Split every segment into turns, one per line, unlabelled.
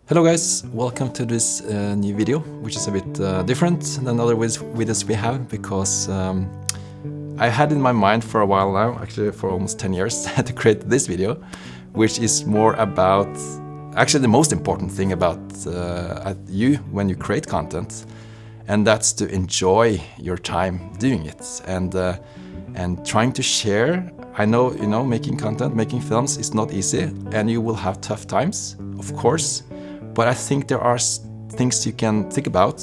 Hello guys, welcome to this new video, which is a bit different than other videos we have, because I had in my mind for a while now, actually for almost 10 years, to create this video, which is more about, actually the most important thing about you when you create content, and that's to enjoy your time doing it and trying to share. I know, making content, making films is not easy, and you will have tough times, of course. But I think there are things you can think about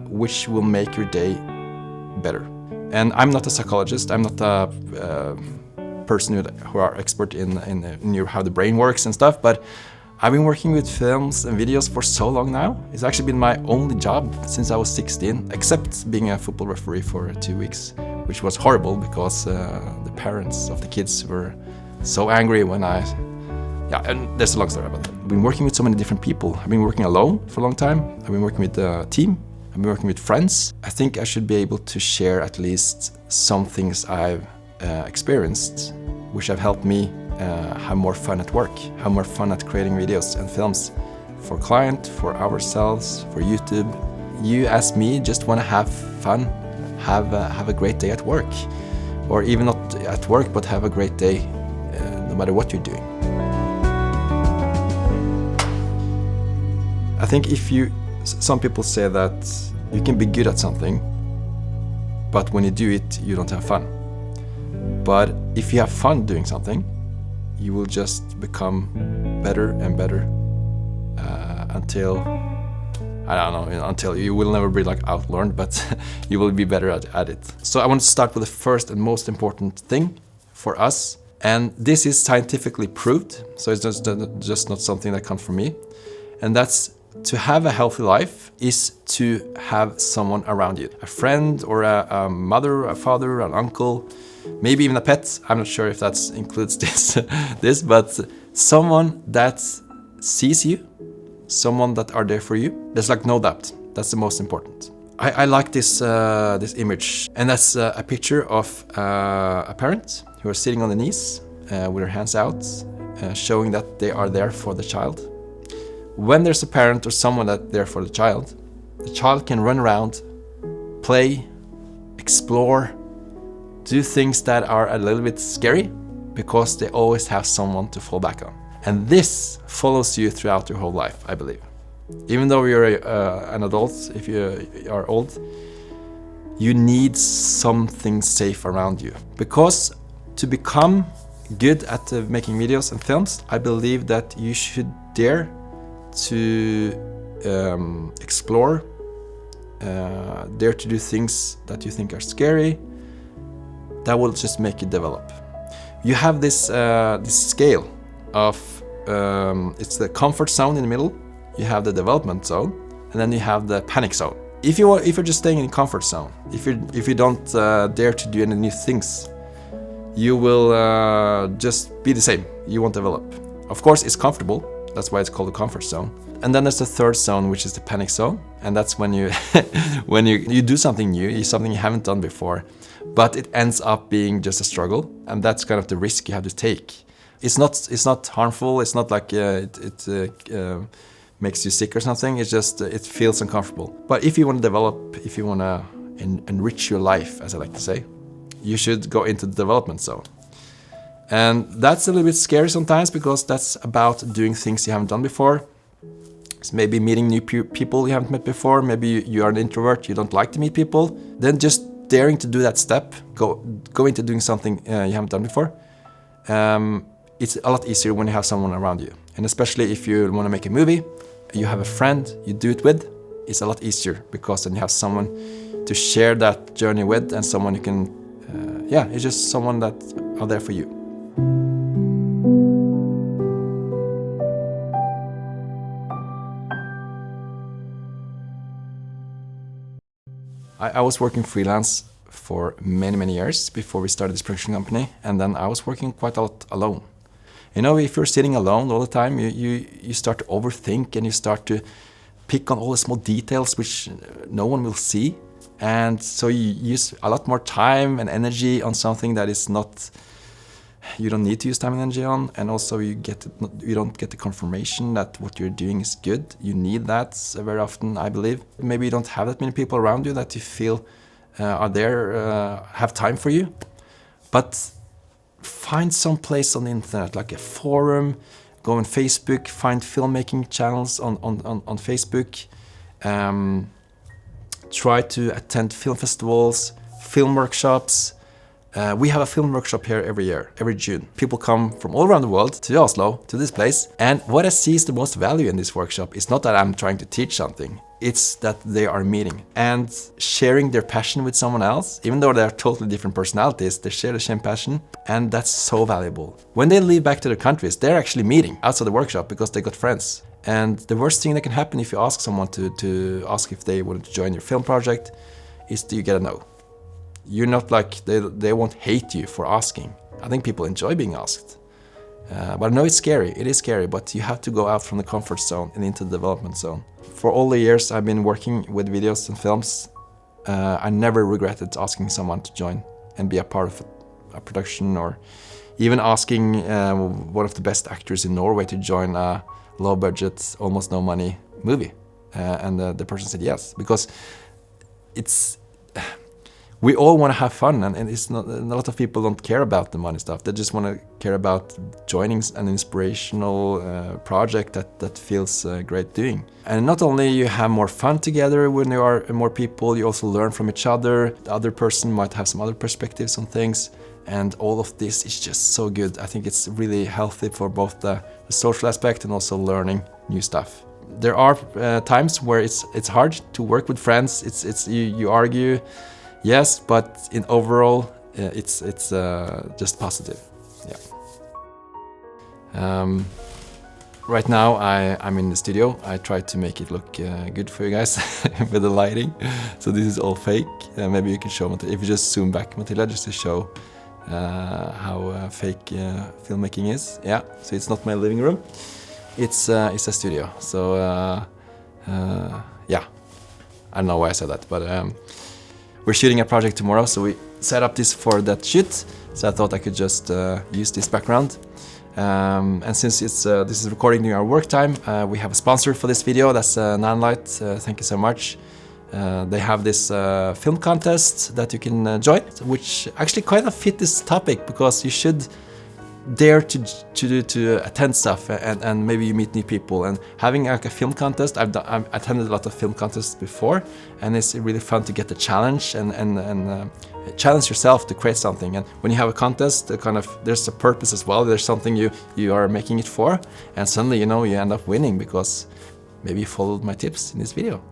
which will make your day better. And I'm not a psychologist. I'm not a person who are expert in how the brain works and stuff. But I've been working with films and videos for so long now. It's actually been my only job since I was 16, except being a football referee for 2 weeks, which was horrible because the parents of the kids were so angry when Yeah, and there's a long story about that. I've been working with so many different people. I've been working alone for a long time. I've been working with a team. I've been working with friends. I think I should be able to share at least some things I've experienced, which have helped me have more fun at work, have more fun at creating videos and films for client, for ourselves, for YouTube. You, as me, just want to have fun, have a great day at work, or even not at work, but have a great day no matter what you're doing. I think some people say that you can be good at something, but when you do it, you don't have fun. But if you have fun doing something, you will just become better and better until, I don't know, until you will never be like outlearned, but you will be better at it. So I want to start with the first and most important thing for us. And this is scientifically proved, so it's just not something that comes from me. And that's to have a healthy life is to have someone around you. A friend or a mother, a father, an uncle, maybe even a pet. I'm not sure if that includes this, but someone that sees you, someone that are there for you. There's like no doubt. That's the most important. I like this image, and that's a picture of a parent who are sitting on the knees with their hands out, showing that they are there for the child. When there's a parent or someone that's there for the child can run around, play, explore, do things that are a little bit scary, because they always have someone to fall back on. And this follows you throughout your whole life, I believe. Even though you're an adult, if you are old, you need something safe around you. Because to become good at making videos and films, I believe that you should dare to explore, dare to do things that you think are scary. That will just make you develop. You have this scale of it's the comfort zone in the middle. You have the development zone, and then you have the panic zone. If you're just staying in the comfort zone, if you don't dare to do any new things, you will just be the same. You won't develop. Of course, it's comfortable. That's why it's called the comfort zone. And then there's the third zone, which is the panic zone. And that's when you when you do something new, something you haven't done before, but it ends up being just a struggle. And that's kind of the risk you have to take. It's not harmful. It's not like it makes you sick or something. It's just it feels uncomfortable. But if you want to develop, if you want to enrich your life, as I like to say, you should go into the development zone. And that's a little bit scary sometimes, because that's about doing things you haven't done before. It's maybe meeting new people you haven't met before. Maybe you are an introvert, you don't like to meet people. Then just daring to do that step, go into doing something you haven't done before. It's a lot easier when you have someone around you. And especially if you want to make a movie, you have a friend you do it with, it's a lot easier, because then you have someone to share that journey with, and someone you can, it's just someone that are there for you. I was working freelance for many years before we started this production company, and then I was working quite a lot alone. If you're sitting alone all the time, you start to overthink, and you start to pick on all the small details which no one will see. And so you use a lot more time and energy on something that is not you don't need to use time and energy on, and also you don't get the confirmation that what you're doing is good. You need that very often, I believe. Maybe you don't have that many people around you that you feel are there, have time for you. But find some place on the internet, like a forum, go on Facebook, find filmmaking channels on Facebook, try to attend film festivals, film workshops. We have a film workshop here every year, every June. People come from all around the world to Oslo, to this place. And what I see is the most value in this workshop is not that I'm trying to teach something, it's that they are meeting and sharing their passion with someone else. Even though they're totally different personalities, they share the same passion, and that's so valuable. When they leave back to their countries, they're actually meeting outside the workshop because they got friends. And the worst thing that can happen if you ask someone to ask if they want to join your film project is that you get a no. You're not like, they won't hate you for asking. I think people enjoy being asked. But I know it's scary, it is scary, but you have to go out from the comfort zone and into the development zone. For all the years I've been working with videos and films, I never regretted asking someone to join and be a part of a production, or even asking one of the best actors in Norway to join a low budget, almost no money movie. And the person said yes, because we all want to have fun, and it's not, a lot of people don't care about the money stuff. They just want to care about joining an inspirational project that feels great doing. And not only you have more fun together when there are more people, you also learn from each other. The other person might have some other perspectives on things, and all of this is just so good. I think it's really healthy for both the social aspect and also learning new stuff. There are times where it's hard to work with friends. You argue. Yes, but in overall, it's just positive. Yeah. Right now, I'm in the studio. I try to make it look good for you guys with the lighting. So this is all fake. Maybe you can show if you just zoom back, Matilda, just to show how fake filmmaking is. Yeah. So it's not my living room. It's a studio. So yeah. I don't know why I said that, but. We're shooting a project tomorrow, so we set up this for that shoot. So I thought I could just use this background. And since this is recording during our work time, we have a sponsor for this video. That's Nanlite. Thank you so much. They have this film contest that you can join, which actually kind of fit this topic, because you should dare to attend stuff, and maybe you meet new people. And having like a film contest, I've attended a lot of film contests before, and it's really fun to get the challenge and challenge yourself to create something. And when you have a contest, there's a purpose as well. There's something you are making it for, and suddenly you end up winning because maybe you followed my tips in this video.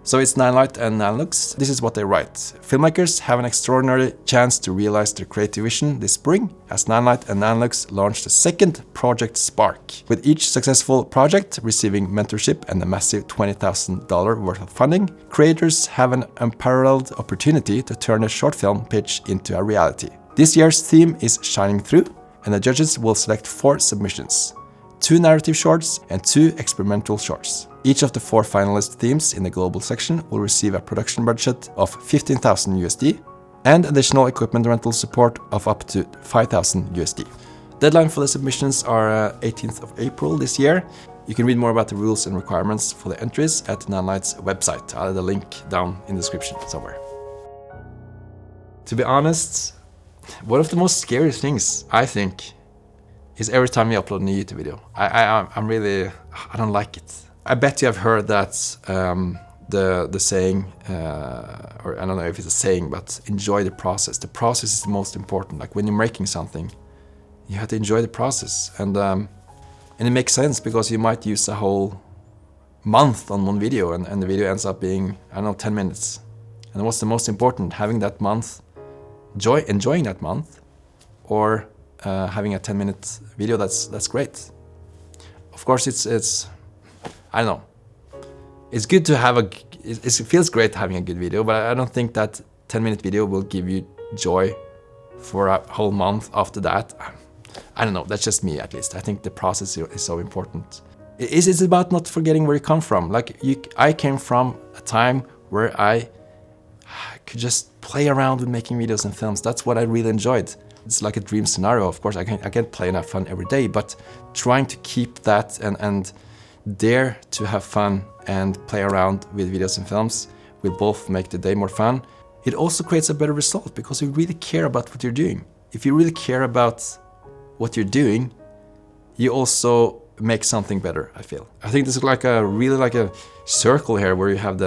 So it's Nanlite and Nanlux. This is what they write. Filmmakers have an extraordinary chance to realize their creative vision this spring, as Nanlite and Nanlux launched the second Project Spark, with each successful project receiving mentorship and a massive $20,000 worth of funding. Creators have an unparalleled opportunity to turn a short film pitch into a reality. This year's theme is Shining Through, and the judges will select 4 submissions: 2 narrative shorts and 2 experimental shorts. Each of the 4 finalist themes in the global section will receive a production budget of $15,000 USD and additional equipment rental support of up to $5,000 USD. Deadline for the submissions are 18th of April this year. You can read more about the rules and requirements for the entries at Nanlite's website. I'll add a link down in the description somewhere. To be honest, one of the most scary things, I think, is every time you upload a new YouTube video. I don't like it. I bet you have heard that the saying, or I don't know if it's a saying, but enjoy the process. The process is the most important. Like when you're making something, you have to enjoy the process. And it makes sense, because you might use a whole month on one video, and the video ends up being, I don't know, 10 minutes. And what's the most important? Having that month, enjoying that month, or having a 10-minute video that's great. Of course, it's I don't know. It's good to have it feels great having a good video, but I don't think that 10-minute video will give you joy for a whole month after that. I don't know. That's just me, at least. I think the process is so important. It's about not forgetting where you come from. Like I came from a time where I could just play around with making videos and films. That's what I really enjoyed. It's like a dream scenario. Of course, I can't play and have fun every day, but trying to keep that and dare to have fun and play around with videos and films will both make the day more fun. It also creates a better result because you really care about what you're doing. If you really care about what you're doing, you also make something better, I feel. I think this is like a circle here where you have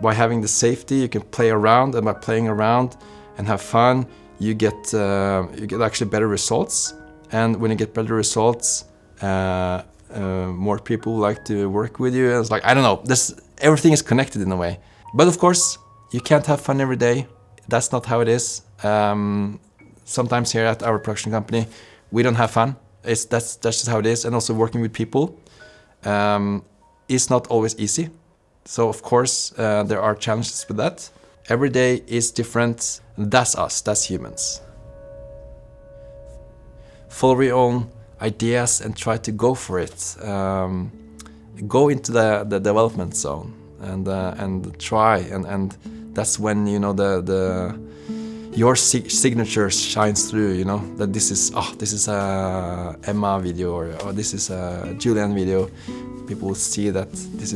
by having the safety, you can play around, and by playing around and have fun, you get actually better results. And when you get better results, more people like to work with you. And it's like, I don't know, everything is connected in a way. But of course, you can't have fun every day. That's not how it is. Sometimes here at our production company, we don't have fun. That's just how it is. And also working with people is not always easy. So of course, there are challenges with that. Every day is different. That's us, that's humans. Follow your own ideas and try to go for it. Go into the development zone and try, and that's when, you know, your signature shines through, you know, that this is a Emma video or this is a Julian video. People will see that this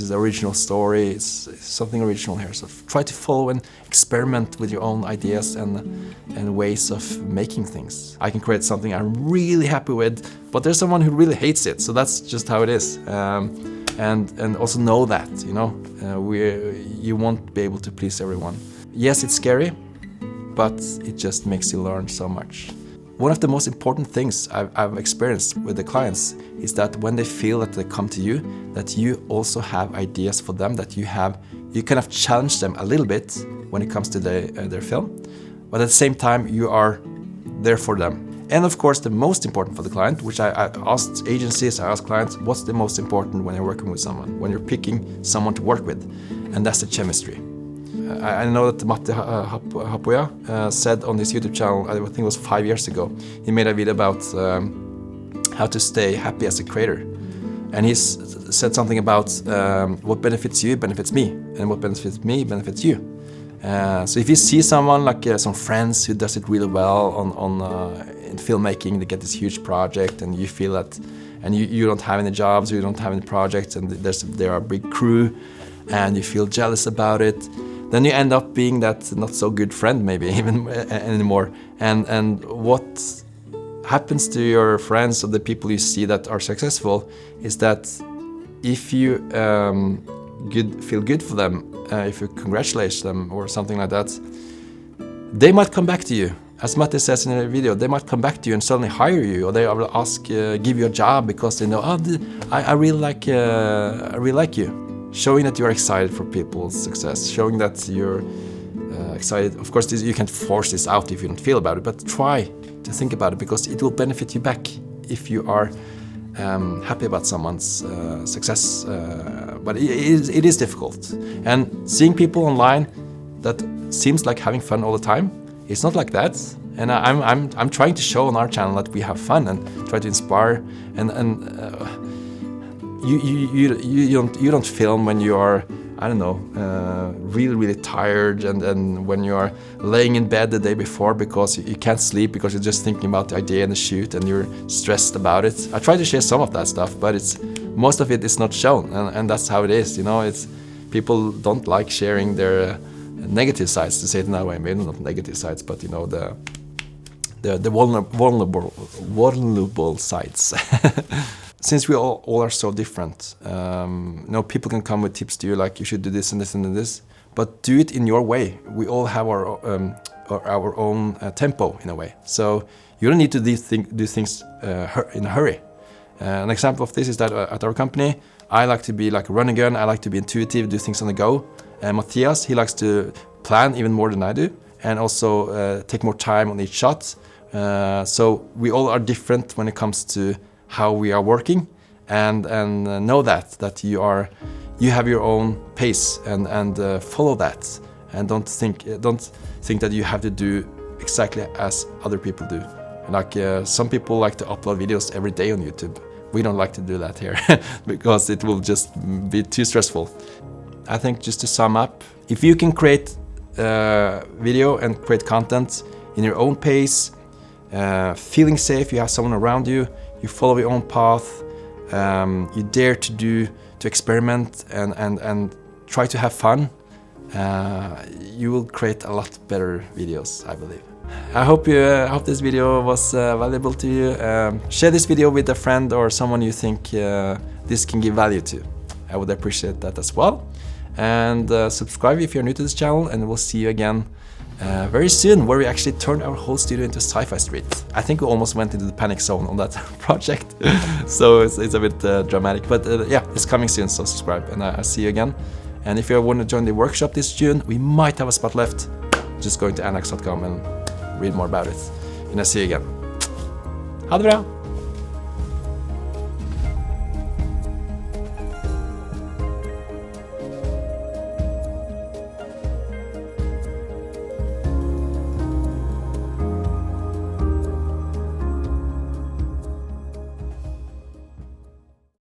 is original story. It's something original here. So try to follow and experiment with your own ideas and ways of making things. I can create something I'm really happy with, but there's someone who really hates it. So that's just how it is. And also know that, you know, you won't be able to please everyone. Yes, it's scary, but it just makes you learn so much. One of the most important things I've experienced with the clients is that when they feel that they come to you, that you also have ideas for them, that you kind of challenge them a little bit when it comes to their film, but at the same time you are there for them. And of course, the most important for the client, which I asked agencies, I asked clients, what's the most important when you're working with someone, when you're picking someone to work with? And that's the chemistry. I know that Matti Hapoja said on his YouTube channel, I think it was 5 years ago, he made a video about how to stay happy as a creator. And he said something about what benefits you benefits me, and what benefits me benefits you. So if you see someone like some friends who does it really well in filmmaking, they get this huge project, and you feel that, and you don't have any jobs, you don't have any projects, and there are a big crew, and you feel jealous about it, then you end up being that not so good friend maybe even anymore. And what happens to your friends or the people you see that are successful is that if you feel good for them, if you congratulate them or something like that, they might come back to you. As Matti says in the video, they might come back to you and suddenly hire you, or they will give you a job because they know, I really like you. Showing that you're excited for people's success, showing that you're excited. Of course, you can't force this out if you don't feel about it, but try to think about it because it will benefit you back if you are happy about someone's success. But it is difficult. And seeing people online that seems like having fun all the time, it's not like that. And I'm trying to show on our channel that we have fun and try to inspire You don't film when you are, I don't know, really tired, and when you are laying in bed the day before because you can't sleep because you're just thinking about the idea and the shoot and you're stressed about it. I try to share some of that stuff, but most of it is not shown, and that's how it is. You know, people don't like sharing their negative sides, to say it in that way. Maybe not negative sides, but you know, the vulnerable sides. Since we all are so different, people can come with tips to you like you should do this and this and this, but do it in your way. We all have our own tempo in a way, so you don't need to do things in a hurry. An example of this is that at our company, I like to be like a running gun. I like to be intuitive, do things on the go. And Matthias, he likes to plan even more than I do, and also take more time on each shot. So we all are different when it comes to how we are working, and know that you have your own pace and follow that, and don't think that you have to do exactly as other people do. Like some people like to upload videos every day on YouTube. We don't like to do that here because it will just be too stressful. I think just to sum up, if you can create video and create content, in your own pace, feeling safe, you have someone around you, you follow your own path, you dare to experiment and try to have fun, you will create a lot better videos, I believe. I hope this video was valuable to you. Share this video with a friend or someone you think this can give value to. I would appreciate that as well. And subscribe if you're new to this channel, and we'll see you again very soon, where we actually turned our whole studio into Sci-Fi Street. I think we almost went into the panic zone on that project, so it's a bit dramatic, but yeah, it's coming soon, so subscribe, and I'll see you again. And if you want to join the workshop this June, we might have a spot left. Just go into annax.com and read more about it. And I'll see you again. Ha det bra!